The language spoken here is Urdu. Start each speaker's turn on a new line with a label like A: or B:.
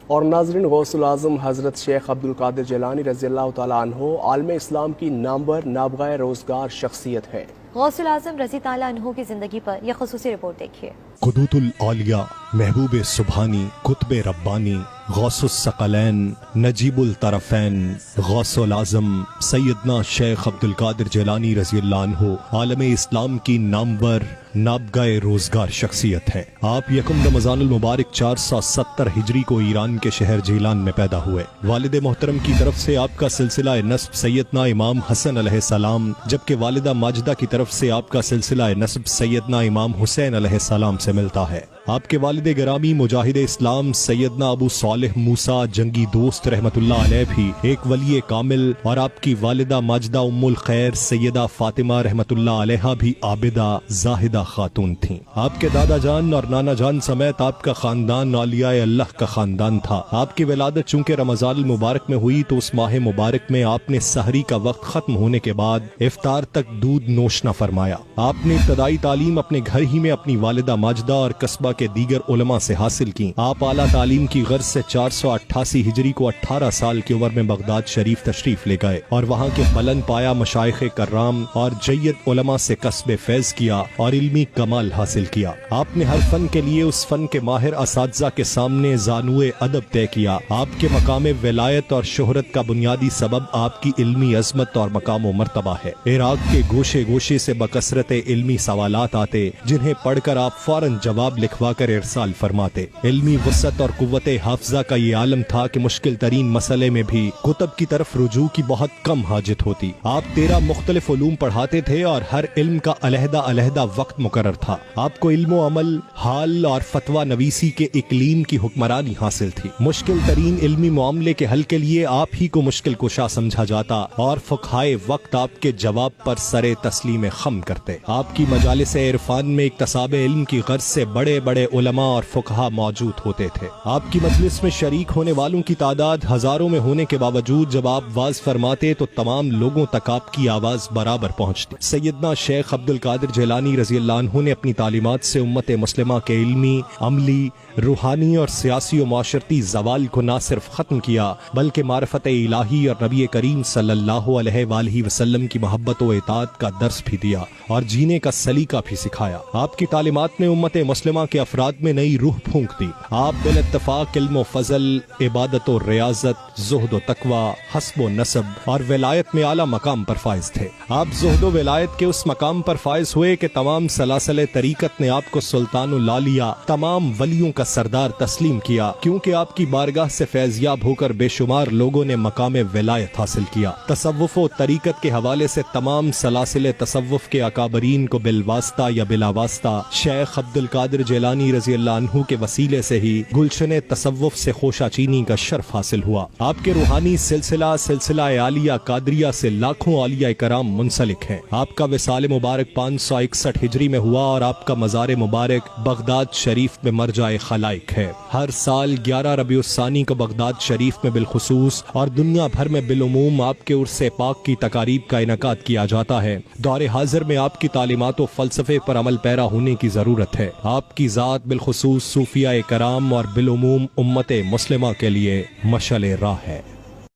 A: اور ناظرین، غوث العظم حضرت شیخ عبدالقادر جیلانی رضی اللہ تعالیٰ عنہ عالم اسلام کی نامور نابغہ روزگار شخصیت ہے۔
B: غوث العظم رضی تعالیٰ عنہ کی زندگی پر یہ خصوصی رپورٹ دیکھیے۔
C: قدوۃ الاولیاء، محبوب سبحانی، قطب ربانی، غوث الثقلین، نجیب الطرفین، غوث العظم سیدنا شیخ عبدالقادر جیلانی رضی اللہ عنہ عالم اسلام کی نامور نابغہ روزگار شخصیت ہے۔ آپ یکم رمضان المبارک 470 ہجری کو ایران کے شہر جیلان میں پیدا ہوئے۔ والد محترم کی طرف سے آپ کا سلسلہ نسب سیدنا امام حسن علیہ السلام، جبکہ والدہ ماجدہ کی طرف سے آپ کا سلسلہ نسب سیدنا امام حسین علیہ السلام سے ملتا ہے۔ آپ کے والد گرامی مجاہد اسلام سیدنا ابو صالح موسیٰ جنگی دوست رحمت اللہ علیہ بھی ایک ولی کامل، اور آپ کی والدہ ماجدہ ام الخیر سیدہ فاطمہ رحمت اللہ علیہ بھی عابدہ زاہدہ خاتون تھیں۔ آپ کے دادا جان اور نانا جان سمیت آپ کا خاندان اولیاء اللہ کا خاندان تھا۔ آپ کی ولادت چونکہ رمضان المبارک میں ہوئی تو اس ماہ مبارک میں آپ نے سحری کا وقت ختم ہونے کے بعد افطار تک دودھ نوش نہ فرمایا۔ آپ نے ابتدائی تعلیم اپنے گھر ہی میں اپنی والدہ ماجدہ اور قصبہ کے دیگر علماء سے حاصل کی۔ آپ اعلیٰ تعلیم کی غرض سے 488 ہجری کو 18 سال کی عمر میں بغداد شریف تشریف لے گئے اور وہاں کے بلند پایا مشائخ کرام اور جید علماء سے کسب فیض کیا اور علمی کمال حاصل کیا۔ آپ نے ہر فن کے لیے اس فن کے ماہر اساتذہ کے سامنے زانوئے ادب طے کیا۔ آپ کے مقام ولایت اور شہرت کا بنیادی سبب آپ کی علمی عظمت اور مقام و مرتبہ ہے۔ عراق کے گوشے گوشے سے بکثرت علمی سوالات آتے جنہیں پڑھ کر آپ فوراً جواب لکھوا کر ارسال فرماتے۔ علمی وسعت اور قوت حافظہ کا یہ عالم تھا کہ مشکل ترین مسئلے میں بھی کتب کی طرف رجوع کی بہت کم حاجت ہوتی۔ آپ 13 مختلف علوم پڑھاتے تھے اور ہر علم کا علیحدہ علیحدہ وقت مقرر تھا۔ آپ کو علم و عمل، حال اور فتویٰ نویسی کے اقلیم کی حکمرانی حاصل تھی۔ مشکل ترین علمی معاملے کے حل کے لیے آپ ہی کو مشکل کشا سمجھا جاتا اور فقہائے وقت آپ کے جواب پر سرے تسلیم خم کرتے۔ آپ کی مجالس عرفان میں اکتساب علم کی غرض سے بڑے بڑے علماء اور فقہا موجود ہوتے تھے۔ آپ کی مجلس میں شریک ہونے والوں کی تعداد ہزاروں میں ہونے کے باوجود جب آپ واز فرماتے تو تمام لوگوں تک آپ کی آواز برابر پہنچتی۔ سیدنا شیخ عبدالقادر جیلانی رضی اللہ عنہ نے اپنی تعلیمات سے امت مسلمہ کے علمی، عملی، روحانی اور سیاسی و معاشرتی زوال کو نہ صرف ختم کیا بلکہ معرفت الہی اور نبی کریم صلی اللہ علیہ وآلہ وسلم کی محبت و اطاعت کا درس بھی دیا اور جینے کا سلیقہ بھی سکھایا۔ آپ کی تعلیمات نے امت مسلمہ کے افراد میں نئی روح پھونک دی۔ آپ بالاتفاق علم و فضل، عبادت و ریاضت، زہد و تقوی، حسب و نسب اور ولایت میں اعلیٰ مقام پر فائز تھے۔ آپ زہد و ولایت کے اس مقام پر فائز ہوئے کہ تمام سلاسل طریقت نے آپ کو سلطان الاولیاء، تمام ولیوں کا سردار تسلیم کیا، کیونکہ آپ کی بارگاہ سے فیض یاب ہو کر بے شمار لوگوں نے مقام ولایت حاصل کیا۔ تصوف و طریقت کے حوالے سے تمام سلاسل تصوف کے اکابرین کو بالواسطہ یا بلا واسطہ شیخ عبدالقادر جیلانی رضی اللہ عنہ کے وسیلے سے ہی گلشن تصوف سے خوشہ چینی کا شرف حاصل ہوا۔ آپ کے روحانی سلسلہ عالیہ قادریہ سے لاکھوں اولیاء کرام منسلک ہیں۔ آپ کا وصال مبارک 561 ہجری میں ہوا اور آپ کا مزار مبارک بغداد شریف میں مرجع خلائق ہے۔ ہر سال 11 ربیع الثانی کو بغداد شریف میں بالخصوص اور دنیا بھر میں بالعموم آپ کے عرس پاک کی تقاریب کا انعقاد کیا جاتا ہے۔ دور حاضر میں آپ کی تعلیمات و فلسفے پر عمل پیرا ہونے کی ضرورت ہے۔ آپ کی ذات بالخصوص صوفیاء کرام اور بالعموم امت مسلمہ کے لیے مشعل راہ ہے۔